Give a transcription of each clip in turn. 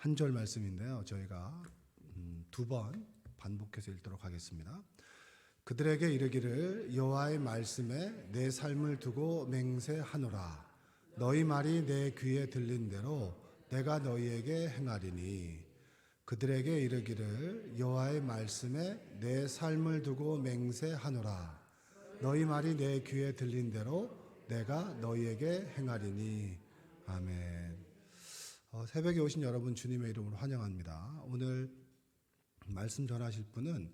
한 절 말씀인데요. 저희가 두 번 반복해서 읽도록 하겠습니다. 그들에게 이르기를 여호와의 말씀에 내 삶을 두고 맹세하노라. 너희 말이 내 귀에 들린 대로 내가 너희에게 행하리니. 그들에게 이르기를 여호와의 말씀에 내 삶을 두고 맹세하노라. 너희 말이 내 귀에 들린 대로 내가 너희에게 행하리니. 아멘. 새벽에 오신 여러분 주님의 이름으로 환영합니다. 오늘 말씀 전하실 분은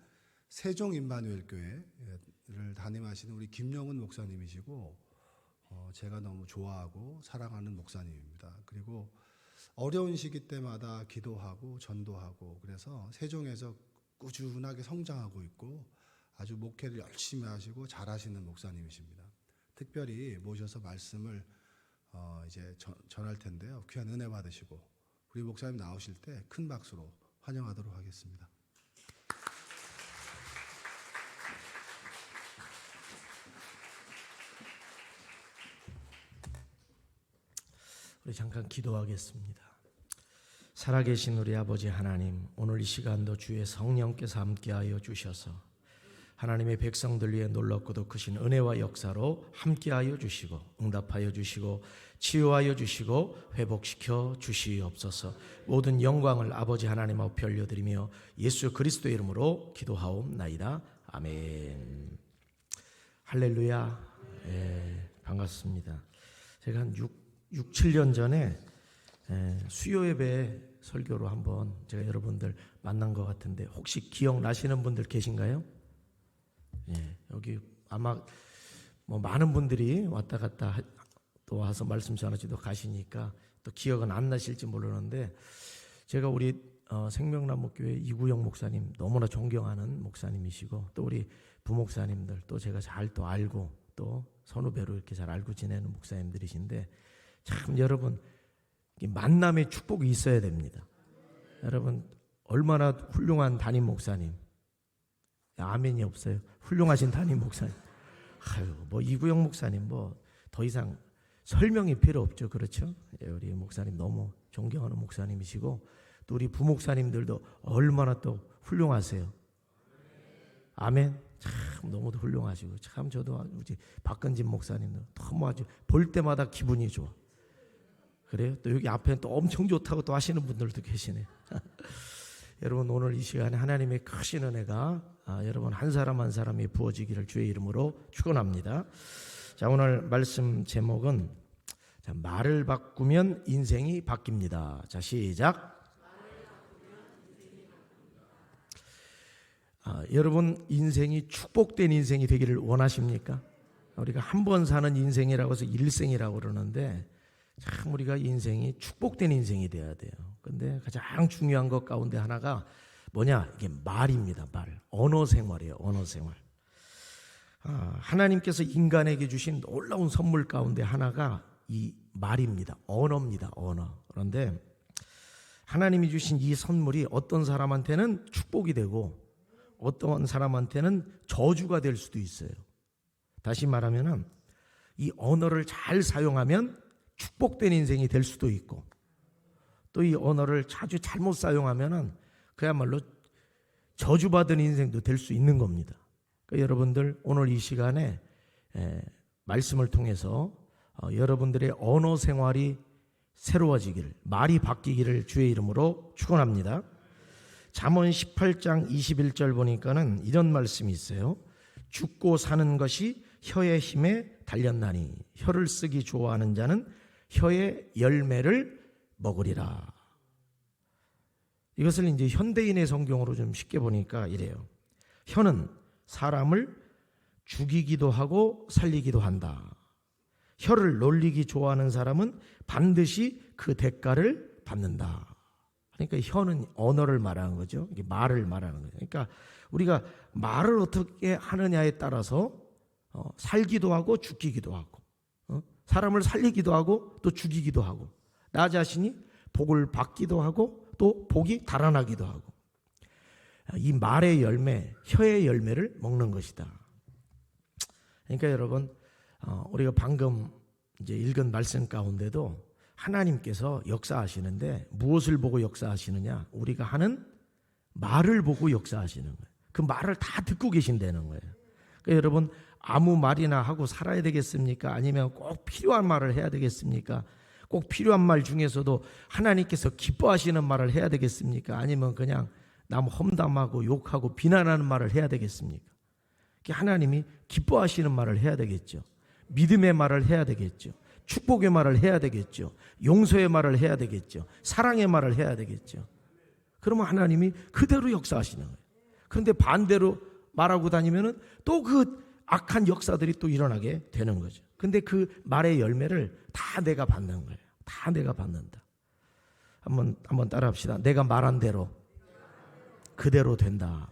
세종 임마누엘 교회를 담임하시는 우리 김영훈 목사님이시고, 제가 너무 좋아하고 사랑하는 목사님입니다. 그리고 어려운 시기 때마다 기도하고 전도하고, 그래서 세종에서 꾸준하게 성장하고 있고 아주 목회를 열심히 하시고 잘하시는 목사님이십니다. 특별히 모셔서 말씀을 이제 전할 텐데요. 귀한 은혜 받으시고 우리 목사님 나오실 때 큰 박수로 환영하도록 하겠습니다. 우리 잠깐 기도하겠습니다. 살아계신 우리 아버지 하나님, 오늘 이 시간도 주의 성령께서 함께하여 주셔서 하나님의 백성들 위해 놀랍고도 크신 은혜와 역사로 함께하여 주시고 응답하여 주시고 치유하여 주시고 회복시켜 주시옵소서. 모든 영광을 아버지 하나님 앞에 올려드리며 예수 그리스도의 이름으로 기도하옵나이다. 아멘. 할렐루야. 반갑습니다. 제가 한 7년 전에 수요 예배 설교로 한번 제가 여러분들 만난 것 같은데, 혹시 기억나시는 분들 계신가요? 여기 아마 많은 분들이 왔다 갔다 또 와서 말씀 전하지도 가시니까 또 기억은 안 나실지 모르는데, 제가 우리 생명나무교회 이구영 목사님 너무나 존경하는 목사님이시고, 또 우리 부목사님들 또 제가 잘 또 알고 또 선후배로 이렇게 잘 알고 지내는 목사님들이신데, 참 여러분 이 만남의 축복이 있어야 됩니다. 여러분 얼마나 훌륭한 담임 목사님, 아멘이 없어요. 훌륭하신 담임 목사님. 이구영 목사님 더 이상 설명이 필요 없죠. 그렇죠? 우리 목사님 너무 존경하는 목사님이시고, 또 우리 부목사님들도 얼마나 또 훌륭하세요. 아멘. 참 너무도 훌륭하시고, 참 저도 우리 박근진 목사님도 너무 아주 볼 때마다 기분이 좋아. 그래요? 또 여기 앞에는 또 엄청 좋다고 또 하시는 분들도 계시네. 여러분 오늘 이 시간에 하나님의 크신 은혜가 여러분 한 사람 한 사람이 부어지기를 주의 이름으로 축원합니다. 자, 오늘 말씀 제목은 말을 바꾸면 인생이 바뀝니다. 자, 시작. 여러분 인생이 축복된 인생이 되기를 원하십니까? 우리가 한 번 사는 인생이라고 해서 일생이라고 그러는데, 참 우리가 인생이 축복된 인생이 돼야 돼요. 근데 가장 중요한 것 가운데 하나가 뭐냐? 이게 말입니다. 말. 언어 생활이에요. 언어 생활. 하나님께서 인간에게 주신 놀라운 선물 가운데 하나가 이 말입니다. 언어입니다. 언어. 그런데 하나님이 주신 이 선물이 어떤 사람한테는 축복이 되고 어떤 사람한테는 저주가 될 수도 있어요. 다시 말하면은 이 언어를 잘 사용하면 축복된 인생이 될 수도 있고, 또 이 언어를 자주 잘못 사용하면은 그야말로 저주받은 인생도 될 수 있는 겁니다. 그러니까 여러분들 오늘 이 시간에 말씀을 통해서 여러분들의 언어 생활이 새로워지기를, 말이 바뀌기를 주의 이름으로 축원합니다. 잠언 18장 21절 보니까는 이런 말씀이 있어요. 죽고 사는 것이 혀의 힘에 달렸나니 혀를 쓰기 좋아하는 자는 혀의 열매를 먹으리라. 이것을 이제 현대인의 성경으로 좀 쉽게 보니까 이래요. 혀는 사람을 죽이기도 하고 살리기도 한다. 혀를 놀리기 좋아하는 사람은 반드시 그 대가를 받는다. 그러니까 혀는 언어를 말하는 거죠. 이게 말을 말하는 거죠. 그러니까 우리가 말을 어떻게 하느냐에 따라서 살기도 하고 죽이기도 하고, 사람을 살리기도 하고 또 죽이기도 하고, 나 자신이 복을 받기도 하고 또 복이 달아나기도 하고, 이 말의 열매, 혀의 열매를 먹는 것이다. 그러니까 여러분 우리가 방금 이제 읽은 말씀 가운데도 하나님께서 역사하시는데 무엇을 보고 역사하시느냐? 우리가 하는 말을 보고 역사하시는 거예요. 그 말을 다 듣고 계신다는 거예요. 그러니까 여러분, 아무 말이나 하고 살아야 되겠습니까? 아니면 꼭 필요한 말을 해야 되겠습니까? 꼭 필요한 말 중에서도 하나님께서 기뻐하시는 말을 해야 되겠습니까? 아니면 그냥 남 험담하고 욕하고 비난하는 말을 해야 되겠습니까? 하나님이 기뻐하시는 말을 해야 되겠죠. 믿음의 말을 해야 되겠죠. 축복의 말을 해야 되겠죠. 용서의 말을 해야 되겠죠. 사랑의 말을 해야 되겠죠. 그러면 하나님이 그대로 역사하시는 거예요. 그런데 반대로 말하고 다니면은 또 그 악한 역사들이 또 일어나게 되는 거죠. 근데 그 말의 열매를 다 내가 받는 거예요. 다 내가 받는다. 한번 따라합시다. 내가 말한 대로 그대로 된다.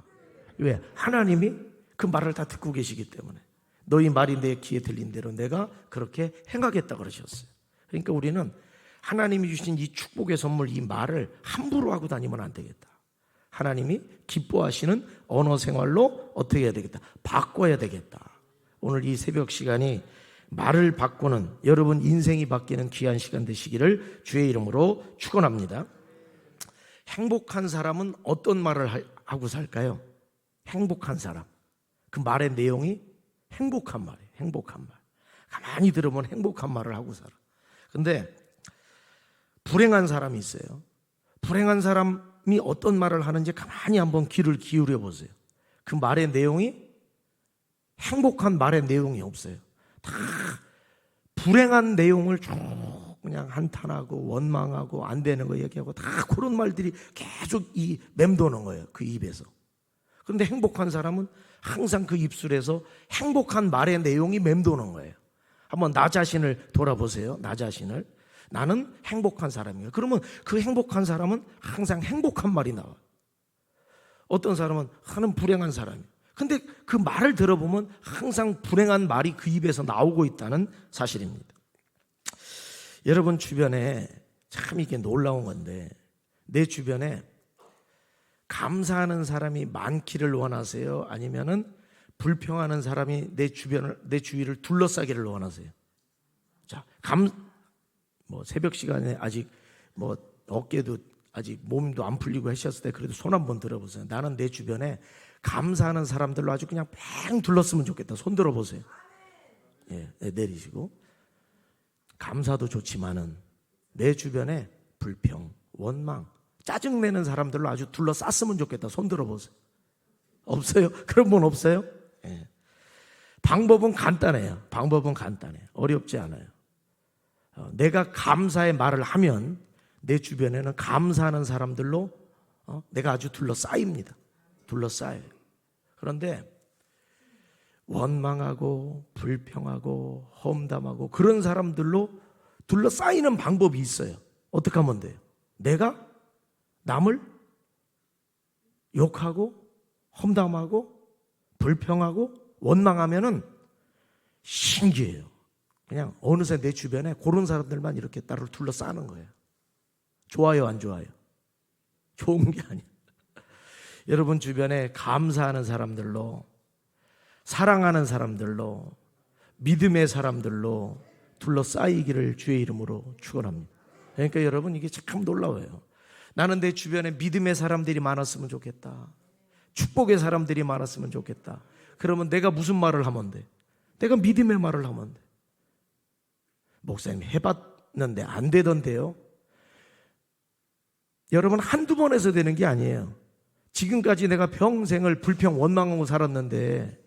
왜? 하나님이 그 말을 다 듣고 계시기 때문에. 너희 말이 내 귀에 들린 대로 내가 그렇게 행하겠다 그러셨어요. 그러니까 우리는 하나님이 주신 이 축복의 선물, 이 말을 함부로 하고 다니면 안 되겠다. 하나님이 기뻐하시는 언어 생활로 어떻게 해야 되겠다? 바꿔야 되겠다. 오늘 이 새벽 시간이 말을 바꾸는, 여러분 인생이 바뀌는 귀한 시간 되시기를 주의 이름으로 축원합니다. 행복한 사람은 어떤 말을 하고 살까요? 행복한 사람. 그 말의 내용이 행복한 말이에요. 행복한 말. 가만히 들으면 행복한 말을 하고 살아. 근데 불행한 사람이 있어요. 불행한 사람이 어떤 말을 하는지 가만히 한번 귀를 기울여 보세요. 그 말의 내용이 행복한 말의 내용이 없어요. 다 불행한 내용을 쭉 그냥 한탄하고 원망하고 안 되는 거 얘기하고 다 그런 말들이 계속 맴도는 거예요. 그 입에서. 그런데 행복한 사람은 항상 그 입술에서 행복한 말의 내용이 맴도는 거예요. 한번 나 자신을 돌아보세요. 나 자신을. 나는 행복한 사람이에요. 그러면 그 행복한 사람은 항상 행복한 말이 나와요. 어떤 사람은 하는 불행한 사람이에요. 근데 그 말을 들어보면 항상 불행한 말이 그 입에서 나오고 있다는 사실입니다. 여러분 주변에 참 이게 놀라운 건데, 내 주변에 감사하는 사람이 많기를 원하세요? 아니면은 불평하는 사람이 내 주위를 둘러싸기를 원하세요? 자, 새벽 시간에 아직 어깨도 아직 몸도 안 풀리고 하셨을 때 그래도 손 한번 들어보세요. 나는 내 주변에 감사하는 사람들로 아주 그냥 팽 둘렀으면 좋겠다. 손 들어보세요. 예, 내리시고. 감사도 좋지만은 내 주변에 불평, 원망, 짜증내는 사람들로 아주 둘러쌌으면 좋겠다. 손 들어보세요. 없어요? 그런 분 없어요? 예. 방법은 간단해요. 어렵지 않아요. 내가 감사의 말을 하면 내 주변에는 감사하는 사람들로 내가 아주 둘러싸입니다. 둘러싸여요. 그런데 원망하고 불평하고 험담하고 그런 사람들로 둘러싸이는 방법이 있어요. 어떻게 하면 돼요? 내가 남을 욕하고 험담하고 불평하고 원망하면은 신기해요. 그냥 어느새 내 주변에 그런 사람들만 이렇게 나를 둘러싸는 거예요. 좋아요, 안 좋아요? 좋은 게 아니에요. 여러분 주변에 감사하는 사람들로, 사랑하는 사람들로, 믿음의 사람들로 둘러싸이기를 주의 이름으로 축원합니다. 그러니까 여러분 이게 참 놀라워요. 나는 내 주변에 믿음의 사람들이 많았으면 좋겠다. 축복의 사람들이 많았으면 좋겠다. 그러면 내가 무슨 말을 하면 돼? 내가 믿음의 말을 하면 돼. 목사님 해봤는데 안 되던데요? 여러분 한두 번 해서 되는 게 아니에요. 지금까지 내가 평생을 불평 원망하고 살았는데,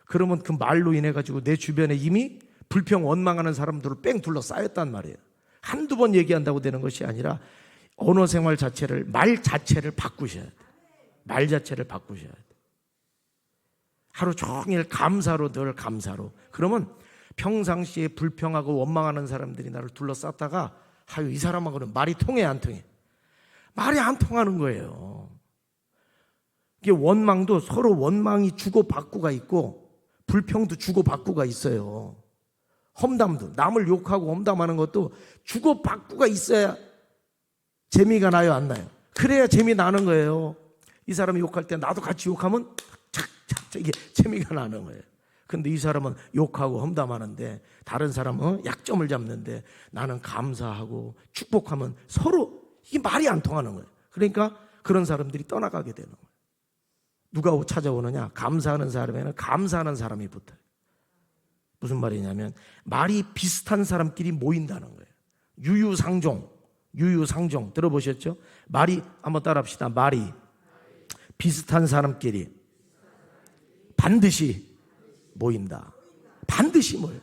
그러면 그 말로 인해 가지고 내 주변에 이미 불평 원망하는 사람들을 뺑 둘러싸였단 말이에요. 한두 번 얘기한다고 되는 것이 아니라 언어 생활 자체를, 말 자체를 바꾸셔야 돼요. 말 자체를 바꾸셔야 돼요. 하루 종일 감사로, 늘 감사로. 그러면 평상시에 불평하고 원망하는 사람들이 나를 둘러쌌다가 이 사람하고는 말이 통해 안 통해? 말이 안 통하는 거예요. 이게 원망도 서로 원망이 주고받고가 있고 불평도 주고받고가 있어요. 험담도, 남을 욕하고 험담하는 것도 주고받고가 있어야 재미가 나요, 안 나요? 그래야 재미 나는 거예요. 이 사람이 욕할 때 나도 같이 욕하면 착착착 이게 재미가 나는 거예요. 근데 이 사람은 욕하고 험담하는데 다른 사람은 약점을 잡는데 나는 감사하고 축복하면 서로 이게 말이 안 통하는 거예요. 그러니까 그런 사람들이 떠나가게 되는 거예요. 누가 찾아오느냐? 감사하는 사람에는 감사하는 사람이 붙어요. 무슨 말이냐면 말이 비슷한 사람끼리 모인다는 거예요. 유유상종 들어보셨죠? 말이 한번 따라합시다. 말이 비슷한 사람끼리 반드시 모인다. 반드시 모여요.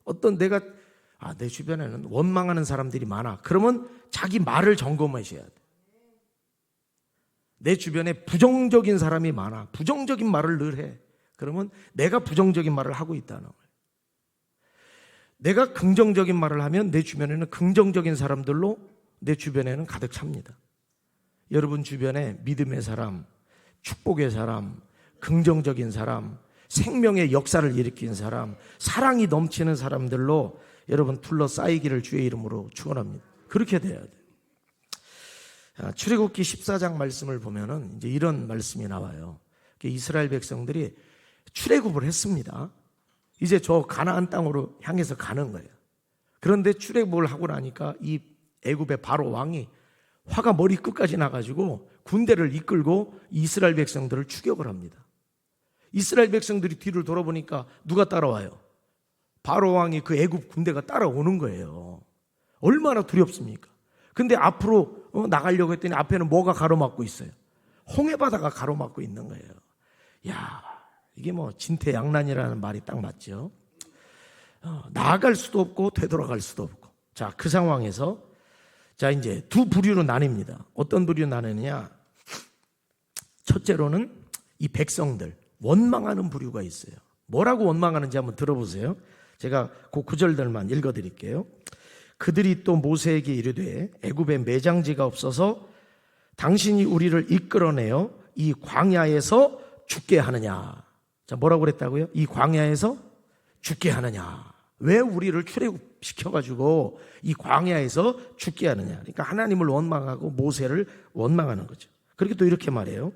어떤 내 주변에는 원망하는 사람들이 많아. 그러면 자기 말을 점검하셔야 돼. 내 주변에 부정적인 사람이 많아. 부정적인 말을 늘 해. 그러면 내가 부정적인 말을 하고 있다는 거예요. 내가 긍정적인 말을 하면 내 주변에는 긍정적인 사람들로 내 주변에는 가득 찹니다. 여러분 주변에 믿음의 사람, 축복의 사람, 긍정적인 사람, 생명의 역사를 일으킨 사람, 사랑이 넘치는 사람들로 여러분 둘러싸이기를 주의 이름으로 축원합니다. 그렇게 돼야 돼요. 출애굽기 14장 말씀을 보면은 이제 이런 말씀이 나와요. 이스라엘 백성들이 출애굽을 했습니다. 이제 저 가나안 땅으로 향해서 가는 거예요. 그런데 출애굽을 하고 나니까 이 애굽의 바로 왕이 화가 머리 끝까지 나가지고 군대를 이끌고 이스라엘 백성들을 추격을 합니다. 이스라엘 백성들이 뒤를 돌아보니까 누가 따라와요? 바로 왕이 그 애굽 군대가 따라오는 거예요. 얼마나 두렵습니까? 근데 앞으로 나가려고 했더니 앞에는 뭐가 가로막고 있어요? 홍해바다가 가로막고 있는 거예요. 야, 이게 뭐 진퇴양난이라는 말이 딱 맞죠. 나아갈 수도 없고 되돌아갈 수도 없고. 자, 그 상황에서 자 이제 두 부류로 나뉩니다. 어떤 부류로 나누느냐? 첫째로는 이 백성들 원망하는 부류가 있어요. 뭐라고 원망하는지 한번 들어보세요. 제가 그 구절들만 읽어드릴게요. 그들이 또 모세에게 이르되 애굽에 매장지가 없어서 당신이 우리를 이끌어내어 이 광야에서 죽게 하느냐. 자, 뭐라고 그랬다고요? 이 광야에서 죽게 하느냐. 왜 우리를 출애굽시켜가지고 이 광야에서 죽게 하느냐. 그러니까 하나님을 원망하고 모세를 원망하는 거죠. 그렇게 또 이렇게 말해요.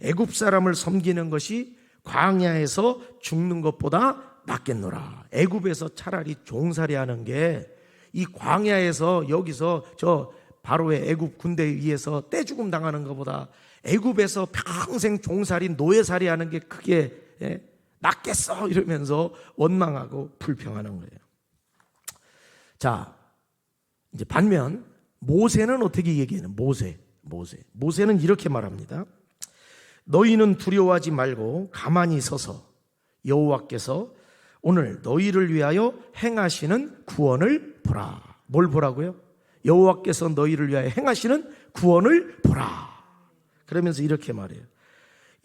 애굽 사람을 섬기는 것이 광야에서 죽는 것보다 낫겠노라. 애굽에서 차라리 종살이하는 게 이 광야에서 여기서 저 바로의 애굽 군대에 의해서 떼죽음 당하는 것보다 애굽에서 평생 종살이 노예살이 하는 게 그게 낫겠어 이러면서 원망하고 불평하는 거예요. 자, 이제 반면 모세는 어떻게 얘기하는? 모세는 이렇게 말합니다. 너희는 두려워하지 말고 가만히 서서 여호와께서 오늘 너희를 위하여 행하시는 구원을 보라. 뭘 보라고요? 여호와께서 너희를 위하여 행하시는 구원을 보라. 그러면서 이렇게 말해요.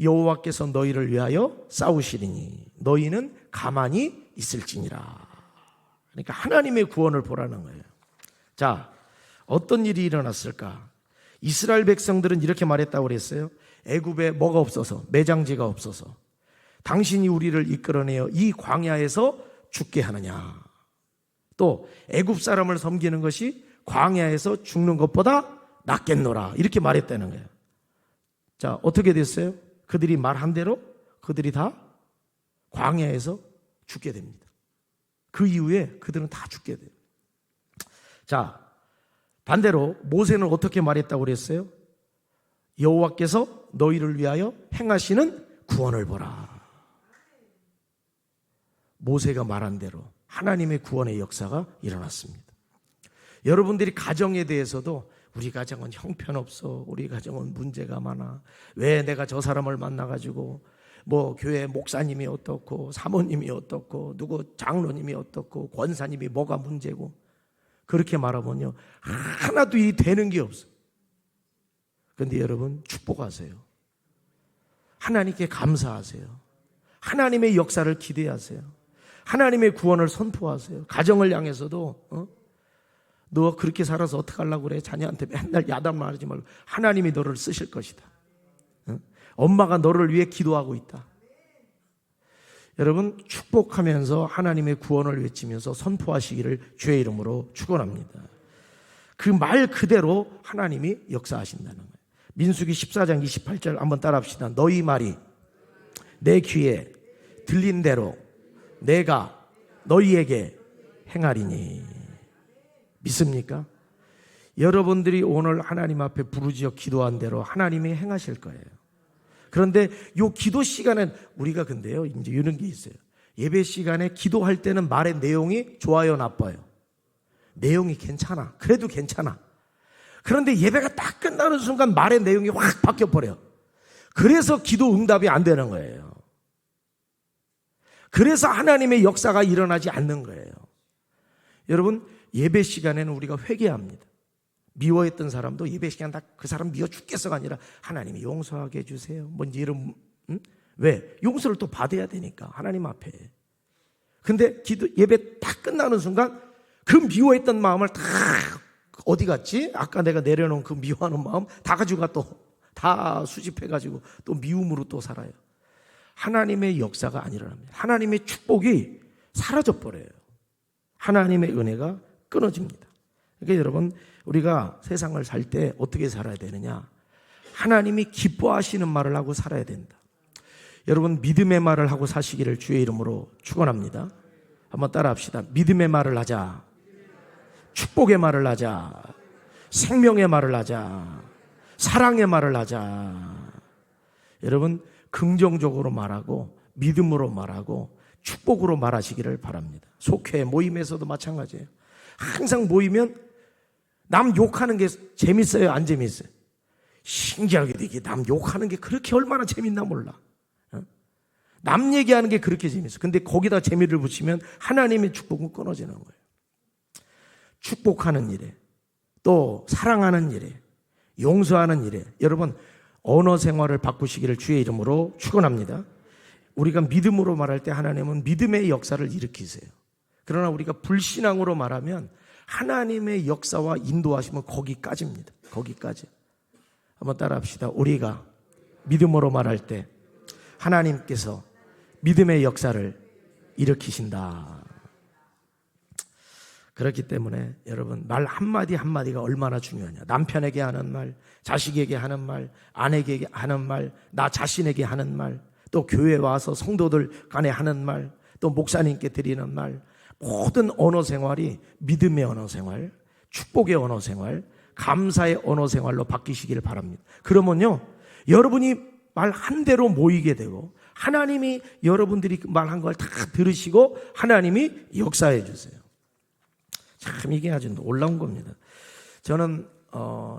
여호와께서 너희를 위하여 싸우시리니 너희는 가만히 있을지니라. 그러니까 하나님의 구원을 보라는 거예요. 자, 어떤 일이 일어났을까? 이스라엘 백성들은 이렇게 말했다고 그랬어요. 애굽에 뭐가 없어서, 매장지가 없어서 당신이 우리를 이끌어내어 이 광야에서 죽게 하느냐. 또 애굽 사람을 섬기는 것이 광야에서 죽는 것보다 낫겠노라. 이렇게 말했다는 거예요. 자, 어떻게 됐어요? 그들이 말한 대로 그들이 다 광야에서 죽게 됩니다. 그 이후에 그들은 다 죽게 돼요. 자, 반대로 모세는 어떻게 말했다고 그랬어요? 여호와께서 너희를 위하여 행하시는 구원을 보라. 모세가 말한 대로 하나님의 구원의 역사가 일어났습니다. 여러분들이 가정에 대해서도 우리 가정은 형편없어, 우리 가정은 문제가 많아, 왜 내가 저 사람을 만나가지고 뭐 교회 목사님이 어떻고 사모님이 어떻고 누구 장로님이 어떻고 권사님이 뭐가 문제고 그렇게 말하면요 하나도 이 되는 게 없어요. 그런데 여러분 축복하세요. 하나님께 감사하세요. 하나님의 역사를 기대하세요. 하나님의 구원을 선포하세요. 가정을 향해서도 너 그렇게 살아서 어떡하려고 그래? 자녀한테 맨날 야단만 하지 말고 하나님이 너를 쓰실 것이다. 엄마가 너를 위해 기도하고 있다. 여러분 축복하면서 하나님의 구원을 외치면서 선포하시기를 주의 이름으로 축원합니다. 그 말 그대로 하나님이 역사하신다는 거예요. 민수기 14장 28절 한번 따라합시다. 너희 말이 내 귀에 들린 대로 내가 너희에게 행하리니. 믿습니까? 여러분들이 오늘 하나님 앞에 부르짖어 기도한 대로 하나님이 행하실 거예요. 그런데 요 기도 시간엔 우리가 근데요, 이제 이런 게 있어요. 예배 시간에 기도할 때는 말의 내용이 좋아요, 나빠요? 내용이 괜찮아. 그래도 괜찮아. 그런데 예배가 딱 끝나는 순간 말의 내용이 확 바뀌어버려. 그래서 기도 응답이 안 되는 거예요. 그래서 하나님의 역사가 일어나지 않는 거예요. 여러분, 예배 시간에는 우리가 회개합니다. 미워했던 사람도 예배 시간 다 그 사람 미워 죽겠어가 아니라 하나님이 용서하게 해주세요. 뭔지 이런, 왜? 용서를 또 받아야 되니까 하나님 앞에. 근데 예배 딱 끝나는 순간 그 미워했던 마음을 다 어디 갔지? 아까 내가 내려놓은 그 미워하는 마음 다 가지고 또 다 수집해가지고 또 미움으로 또 살아요. 하나님의 역사가 안 일어납니다. 하나님의 축복이 사라져버려요. 하나님의 은혜가 끊어집니다. 그러니까 여러분, 우리가 세상을 살 때 어떻게 살아야 되느냐? 하나님이 기뻐하시는 말을 하고 살아야 된다. 여러분, 믿음의 말을 하고 사시기를 주의 이름으로 축원합니다. 한번 따라 합시다. 믿음의 말을 하자. 축복의 말을 하자. 생명의 말을 하자. 사랑의 말을 하자. 여러분, 긍정적으로 말하고 믿음으로 말하고 축복으로 말하시기를 바랍니다. 속회 모임에서도 마찬가지예요. 항상 모이면 남 욕하는 게 재밌어요, 안 재밌어요? 신기하게도 이게 남 욕하는 게 그렇게 얼마나 재밌나 몰라. 남 얘기하는 게 그렇게 재밌어. 근데 거기다 재미를 붙이면 하나님의 축복은 끊어지는 거예요. 축복하는 일에, 또 사랑하는 일에, 용서하는 일에 여러분 언어 생활을 바꾸시기를 주의 이름으로 축원합니다. 우리가 믿음으로 말할 때 하나님은 믿음의 역사를 일으키세요. 그러나 우리가 불신앙으로 말하면 하나님의 역사와 인도하시면 거기까지입니다. 거기까지. 한번 따라 합시다. 우리가 믿음으로 말할 때 하나님께서 믿음의 역사를 일으키신다. 그렇기 때문에 여러분, 말 한마디 한마디가 얼마나 중요하냐. 남편에게 하는 말, 자식에게 하는 말, 아내에게 하는 말, 나 자신에게 하는 말, 또 교회에 와서 성도들 간에 하는 말, 또 목사님께 드리는 말, 모든 언어 생활이 믿음의 언어 생활, 축복의 언어 생활, 감사의 언어 생활로 바뀌시기를 바랍니다. 그러면요, 여러분이 말 한 대로 모이게 되고 하나님이 여러분들이 말한 걸 다 들으시고 하나님이 역사해 주세요. 참 이게 아주 놀라운 겁니다. 저는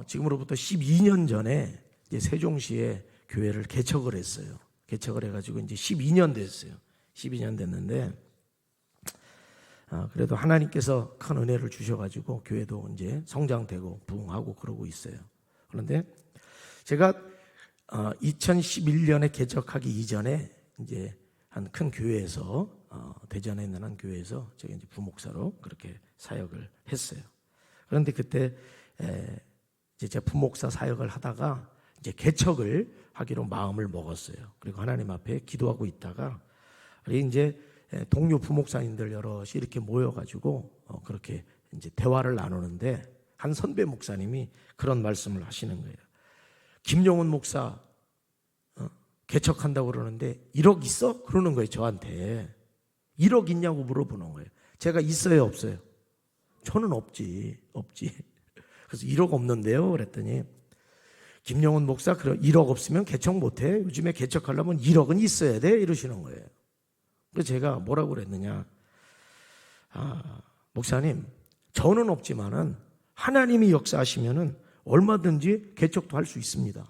지금으로부터 12년 전에 이제 세종시에 교회를 개척을 했어요. 개척을 해가지고 이제 12년 됐어요. 12년 됐는데 그래도 하나님께서 큰 은혜를 주셔가지고 교회도 이제 성장되고 부흥하고 그러고 있어요. 그런데 제가 2011년에 개척하기 이전에 이제 한 큰 교회에서 대전에 있는 한 교회에서 제가 이제 부목사로 그렇게 사역을 했어요. 그런데 그때 이제 제가 부목사 사역을 하다가 이제 개척을 하기로 마음을 먹었어요. 그리고 하나님 앞에 기도하고 있다가 이제 동료 부목사님들 여럿이 이렇게 모여가지고 그렇게 이제 대화를 나누는데 한 선배 목사님이 그런 말씀을 하시는 거예요. 김용훈 목사 개척한다고 그러는데 1억 있어? 그러는 거예요. 저한테 1억 있냐고 물어보는 거예요. 제가 있어요, 없어요? 저는 없지. 그래서 1억 없는데요 그랬더니 김용훈 목사 1억 없으면 개척 못해. 요즘에 개척하려면 1억은 있어야 돼 이러시는 거예요. 그래서 제가 뭐라고 그랬느냐, 목사님 저는 없지만은 하나님이 역사하시면은 얼마든지 개척도 할 수 있습니다.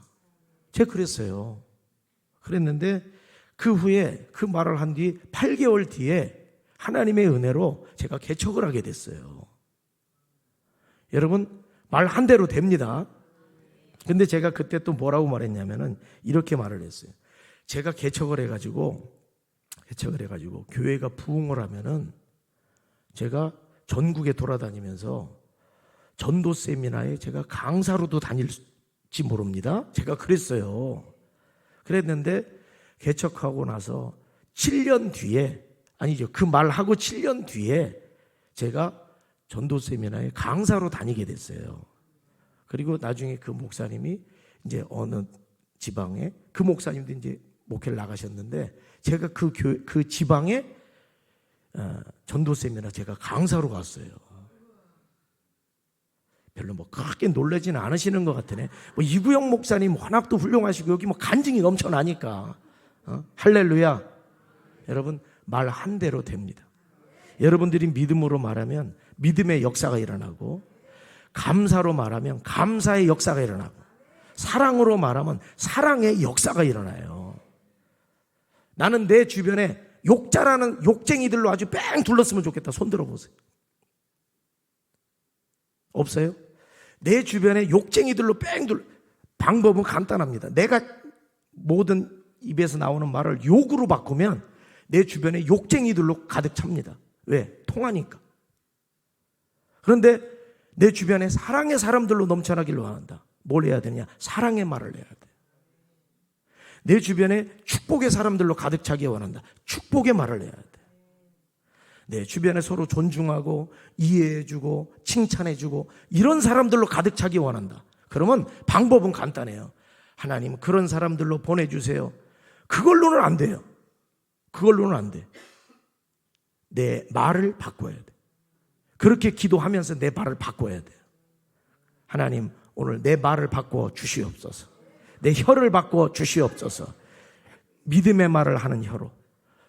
제가 그랬어요. 그랬는데 그 후에 그 말을 한 뒤 8개월 뒤에 하나님의 은혜로 제가 개척을 하게 됐어요. 여러분, 말 한 대로 됩니다. 근데 제가 그때 또 뭐라고 말했냐면은 이렇게 말을 했어요. 제가 개척을 해가지고 교회가 부흥을 하면은 제가 전국에 돌아다니면서 전도 세미나에 제가 강사로도 다닐지 모릅니다. 제가 그랬어요. 그랬는데 개척하고 나서 7년 뒤에, 아니죠, 그 말하고 7년 뒤에 제가 전도 세미나에 강사로 다니게 됐어요. 그리고 나중에 그 목사님이 이제 어느 지방에 그 목사님도 이제 목회를 나가셨는데 제가 그 지방에 전도 세미나 제가 강사로 갔어요. 별로 뭐 크게 놀라지는 않으시는 것 같으네. 뭐 이구영 목사님 워낙 또 훌륭하시고 여기 뭐 간증이 넘쳐나니까 할렐루야. 여러분 말 한 대로 됩니다. 여러분들이 믿음으로 말하면 믿음의 역사가 일어나고, 감사로 말하면 감사의 역사가 일어나고, 사랑으로 말하면 사랑의 역사가 일어나요. 나는 내 주변에 욕잘하는 욕쟁이들로 아주 뺑 둘렀으면 좋겠다. 손 들어보세요. 없어요? 내 주변에 욕쟁이들로 방법은 간단합니다. 내가 모든 입에서 나오는 말을 욕으로 바꾸면 내 주변에 욕쟁이들로 가득 찹니다. 왜? 통하니까. 그런데 내 주변에 사랑의 사람들로 넘쳐나기를 원한다. 뭘 해야 되냐? 사랑의 말을 해야 돼. 내 주변에 축복의 사람들로 가득 차기 원한다. 축복의 말을 해야 돼. 내 주변에 서로 존중하고 이해해주고 칭찬해주고 이런 사람들로 가득 차기 원한다. 그러면 방법은 간단해요. 하나님 그런 사람들로 보내주세요. 그걸로는 안 돼요. 그걸로는 안 돼. 내 말을 바꿔야 돼. 그렇게 기도하면서 내 말을 바꿔야 돼요. 하나님 오늘 내 말을 바꿔 주시옵소서. 내 혀를 바꿔 주시옵소서. 믿음의 말을 하는 혀로,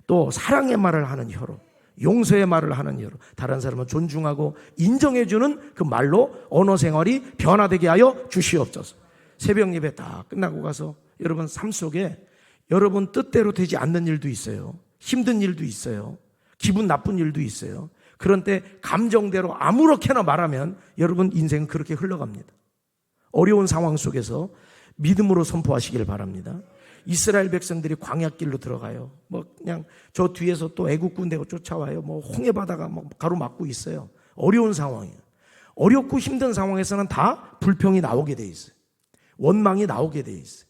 또 사랑의 말을 하는 혀로, 용서의 말을 하는 혀로, 다른 사람을 존중하고 인정해주는 그 말로 언어 생활이 변화되게 하여 주시옵소서. 새벽 예배 다 끝나고 가서 여러분 삶 속에 여러분 뜻대로 되지 않는 일도 있어요. 힘든 일도 있어요. 기분 나쁜 일도 있어요. 그런 때 감정대로 아무렇게나 말하면 여러분 인생은 그렇게 흘러갑니다. 어려운 상황 속에서 믿음으로 선포하시길 바랍니다. 이스라엘 백성들이 광야길로 들어가요. 뭐 그냥 저 뒤에서 또 애국 군대가 쫓아와요. 뭐 홍해 바다가 뭐 가로막고 있어요. 어려운 상황이에요. 어렵고 힘든 상황에서는 다 불평이 나오게 돼 있어요. 원망이 나오게 돼 있어요.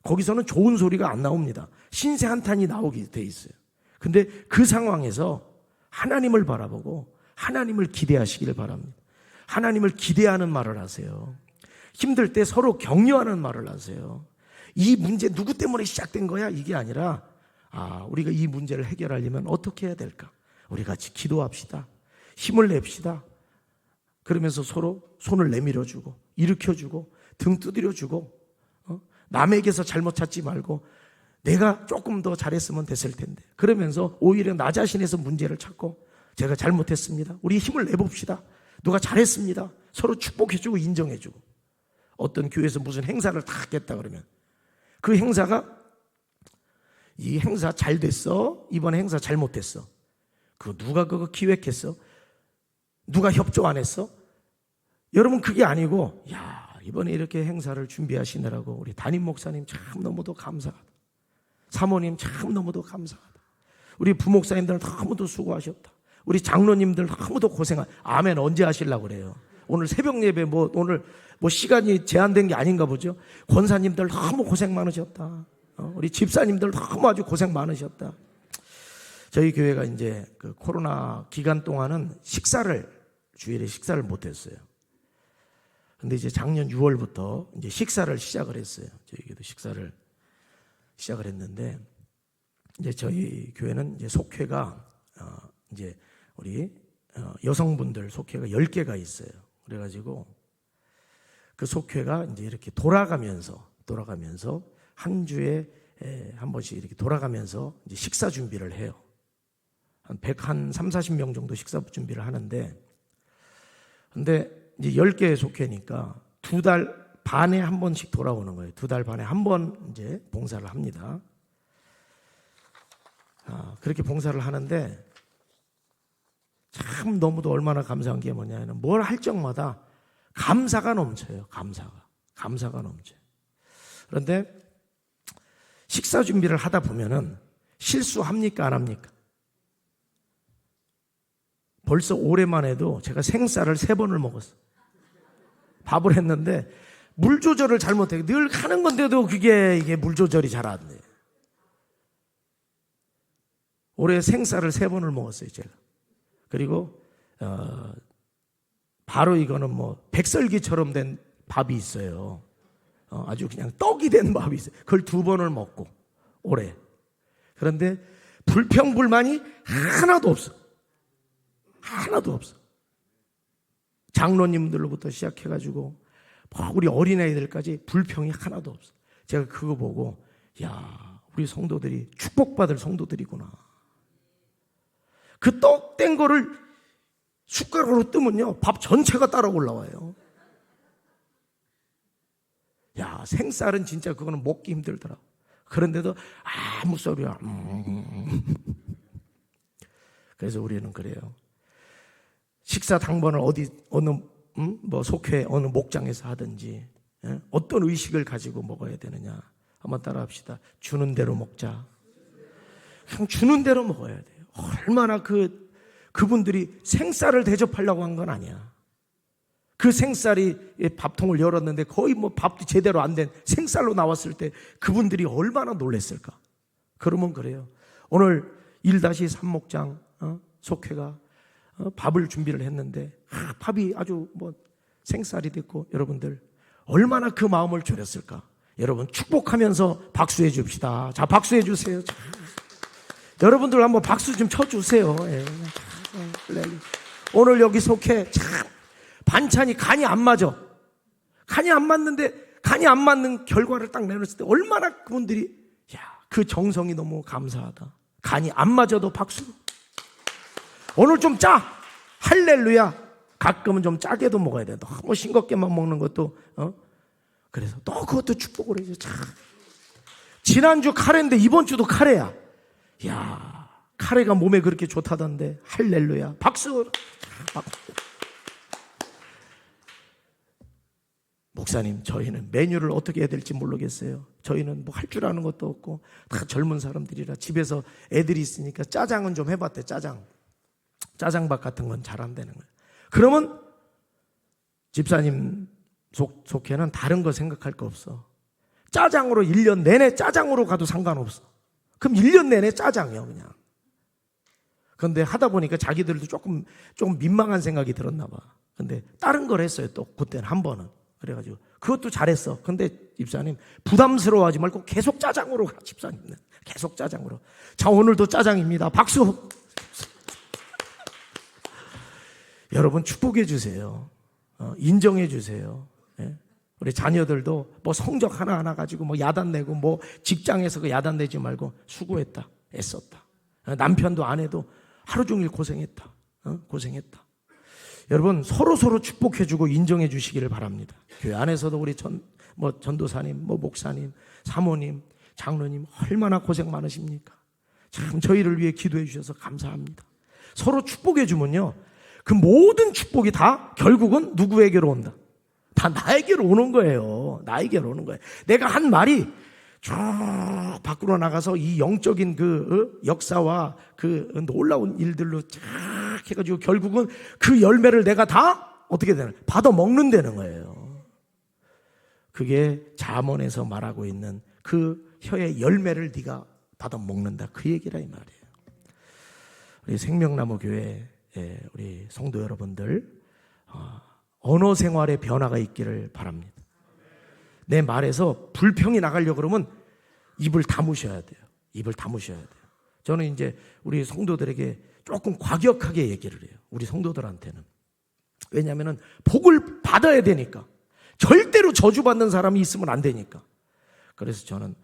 거기서는 좋은 소리가 안 나옵니다. 신세 한탄이 나오게 돼 있어요. 근데 그 상황에서 하나님을 바라보고 하나님을 기대하시기를 바랍니다. 하나님을 기대하는 말을 하세요. 힘들 때 서로 격려하는 말을 하세요. 이 문제 누구 때문에 시작된 거야? 이게 아니라 우리가 이 문제를 해결하려면 어떻게 해야 될까? 우리 같이 기도합시다. 힘을 냅시다. 그러면서 서로 손을 내밀어주고 일으켜주고 등 두드려주고 남에게서 잘못 찾지 말고 내가 조금 더 잘했으면 됐을 텐데, 그러면서 오히려 나 자신에서 문제를 찾고 제가 잘못했습니다. 우리 힘을 내봅시다. 누가 잘했습니다. 서로 축복해주고 인정해주고. 어떤 교회에서 무슨 행사를 다 하겠다 그러면 그 행사가 이 행사 잘 됐어? 이번 행사 잘못됐어? 누가 그거 기획했어? 누가 협조 안 했어? 여러분 그게 아니고 이번에 이렇게 행사를 준비하시느라고 우리 담임 목사님 참 너무도 감사하다. 사모님 참 너무도 감사하다. 우리 부목사님들 너무도 수고하셨다. 우리 장로님들 너무도 고생하다. 아멘 언제 하시려고 그래요? 오늘 새벽 예배 오늘 시간이 제한된 게 아닌가 보죠. 권사님들 너무 고생 많으셨다. 우리 집사님들 너무 아주 고생 많으셨다. 저희 교회가 이제 그 코로나 기간 동안은 주일에 식사를 못했어요. 근데 이제 작년 6월부터 이제 식사를 시작을 했어요. 저희도 식사를 시작을 했는데, 이제 저희 교회는 이제 속회가 이제 우리 여성분들 속회가 10개가 있어요. 그래가지고 그 속회가 이제 이렇게 돌아가면서 한 주에 한 번씩 이렇게 돌아가면서 이제 식사 준비를 해요. 한 3, 40명 정도 식사 준비를 하는데, 근데 이제 10개의 속회니까 2달 반에 한 번씩 돌아오는 거예요. 2달 반에 한 번 이제 봉사를 합니다. 그렇게 봉사를 하는데 참 너무도 얼마나 감사한 게 뭐냐면 뭘 할 적마다 감사가 넘쳐요. 감사가 넘쳐요. 그런데 식사 준비를 하다 보면은 실수합니까 안 합니까? 벌써 올해만 해도 제가 생쌀을 3번을 먹었어요. 밥을 했는데 물 조절을 잘못해요. 늘 하는 건데도 이게 물 조절이 잘 안 돼요. 올해 생쌀을 3번을 먹었어요, 제가. 그리고 바로 이거는 백설기처럼 된 밥이 있어요. 아주 그냥 떡이 된 밥이 있어요. 그걸 2번을 먹고 오래. 그런데 불평불만이 하나도 없어. 하나도 없어. 장로님들로부터 시작해가지고 우리 어린아이들까지 불평이 하나도 없어. 제가 그거 보고 야, 우리 성도들이 축복받을 성도들이구나. 그 떡 된 거를 숟가락으로 뜨면요 밥 전체가 따라 올라와요. 야, 생쌀은 진짜 그거는 먹기 힘들더라. 그런데도 아무 소리야. 그래서 우리는 그래요. 식사 당번을 어느 속회 어느 목장에서 하든지 어떤 의식을 가지고 먹어야 되느냐 한번 따라합시다. 주는 대로 먹자. 그냥 주는 대로 먹어야 돼요. 얼마나 그분들이 생쌀을 대접하려고 한 건 아니야. 그 생쌀이 밥통을 열었는데 거의 밥도 제대로 안 된 생쌀로 나왔을 때 그분들이 얼마나 놀랐을까. 그러면 그래요. 오늘 1-3목장 속회가 밥을 준비를 했는데 밥이 아주 생쌀이 됐고 여러분들 얼마나 그 마음을 졸였을까. 여러분 축복하면서 박수해 줍시다. 자, 박수해 주세요. 자, 여러분들 한번 박수 좀 쳐주세요. 예. 오늘 여기 속회 참 반찬이 간이 안 맞아. 간이 안 맞는데 간이 안 맞는 결과를 딱 내놓았을 때 얼마나 그분들이 그 정성이 너무 감사하다. 간이 안 맞아도 박수. 오늘 좀 짜. 할렐루야. 가끔은 좀 짜게도 먹어야 돼. 너무 싱겁게만 먹는 것도 그래서 또 그것도 축복을 해줘. 참. 지난주 카레인데 이번 주도 카레야. 야, 카레가 몸에 그렇게 좋다던데. 할렐루야. 박수. 목사님, 저희는 메뉴를 어떻게 해야 될지 모르겠어요. 저희는 뭐 할 줄 아는 것도 없고 다 젊은 사람들이라 집에서 애들이 있으니까 짜장은 좀 해봤대. 짜장밥 같은 건 잘 안 되는 거예요. 그러면 집사님 속회는 다른 거 생각할 거 없어. 짜장으로 1년 내내 짜장으로 가도 상관없어. 그럼 1년 내내 짜장이요 그냥. 그런데 하다 보니까 자기들도 조금 민망한 생각이 들었나 봐. 근데 다른 걸 했어요. 또 그때는 한 번은. 그래가지고 그것도 잘했어. 근데 집사님 부담스러워하지 말고 계속 짜장으로 가. 집사님은 계속 짜장으로. 자, 오늘도 짜장입니다. 박수. 여러분 축복해 주세요. 인정해 주세요. 예? 우리 자녀들도 성적 하나하나 가지고 야단내고 직장에서 그 야단내지 말고 수고했다. 애썼다. 남편도 아내도 하루 종일 고생했다. 고생했다. 여러분 서로 축복해주고 인정해 주시기를 바랍니다. 교회 안에서도 우리 전도사님, 목사님, 사모님, 장로님 얼마나 고생 많으십니까? 참 저희를 위해 기도해 주셔서 감사합니다. 서로 축복해 주면요, 그 모든 축복이 다 결국은 누구에게로 온다? 다 나에게로 오는 거예요. 나에게로 오는 거예요. 내가 한 말이 쭉 밖으로 나가서 이 영적인 그 역사와 그 놀라운 일들로 쫙 해가지고 결국은 그 열매를 내가 다 어떻게 되나? 받아 먹는다는 거예요. 그게 잠언에서 말하고 있는 그 혀의 열매를 네가 받아 먹는다. 그 얘기라 이 말이에요. 우리 생명나무 교회 우리 성도 여러분들 언어 생활의 변화가 있기를 바랍니다. 내 말에서 불평이 나가려고 그러면 입을 다무셔야 돼요. 입을 다무셔야 돼요. 저는 이제 우리 성도들에게 조금 과격하게 얘기를 해요. 우리 성도들한테는. 왜냐하면 복을 받아야 되니까. 절대로 저주받는 사람이 있으면 안 되니까. 그래서 저는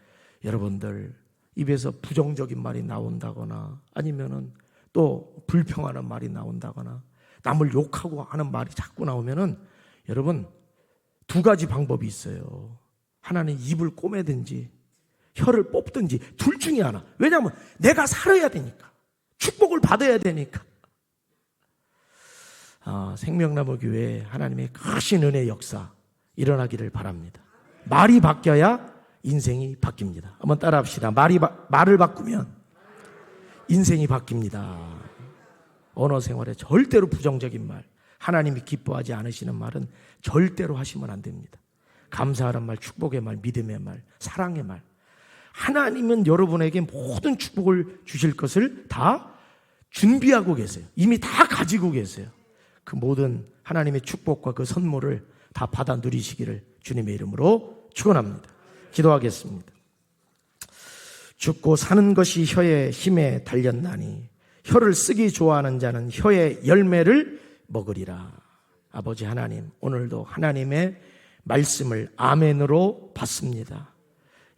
여러분들 입에서 부정적인 말이 나온다거나 아니면은 또 불평하는 말이 나온다거나 남을 욕하고 하는 말이 자꾸 나오면은 여러분 2가지 방법이 있어요. 하나는 입을 꼬매든지 혀를 뽑든지 둘 중에 하나. 왜냐하면 내가 살아야 되니까. 축복을 받아야 되니까. 생명나무 교회에 하나님의 크신 은혜의 역사 일어나기를 바랍니다. 말이 바뀌어야 인생이 바뀝니다. 한번 따라합시다. 말을 바꾸면 인생이 바뀝니다. 언어 생활에 절대로 부정적인 말, 하나님이 기뻐하지 않으시는 말은 절대로 하시면 안 됩니다. 감사하는 말, 축복의 말, 믿음의 말, 사랑의 말. 하나님은 여러분에게 모든 축복을 주실 것을 다 준비하고 계세요. 이미 다 가지고 계세요. 그 모든 하나님의 축복과 그 선물을 다 받아 누리시기를 주님의 이름으로 축원합니다. 기도하겠습니다. 죽고 사는 것이 혀의 힘에 달렸나니 혀를 쓰기 좋아하는 자는 혀의 열매를 먹으리라. 아버지 하나님, 오늘도 하나님의 말씀을 아멘으로 받습니다.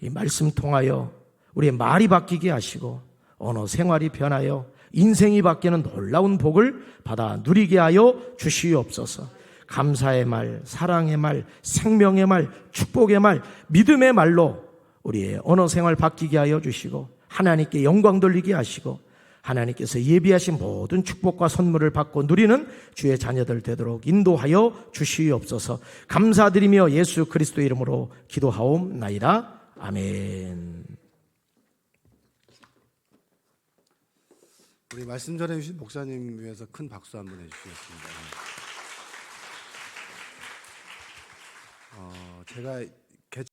이 말씀 통하여 우리의 말이 바뀌게 하시고 언어 생활이 변하여 인생이 바뀌는 놀라운 복을 받아 누리게 하여 주시옵소서. 감사의 말, 사랑의 말, 생명의 말, 축복의 말, 믿음의 말로 우리의 언어 생활 바뀌게 하여 주시고 하나님께 영광 돌리게 하시고 하나님께서 예비하신 모든 축복과 선물을 받고 누리는 주의 자녀들 되도록 인도하여 주시옵소서. 감사드리며 예수 그리스도의 이름으로 기도하옵나이다. 아멘. 우리 말씀 전해 주신 목사님 위해서 큰 박수 한번 해주시겠습니다. 제가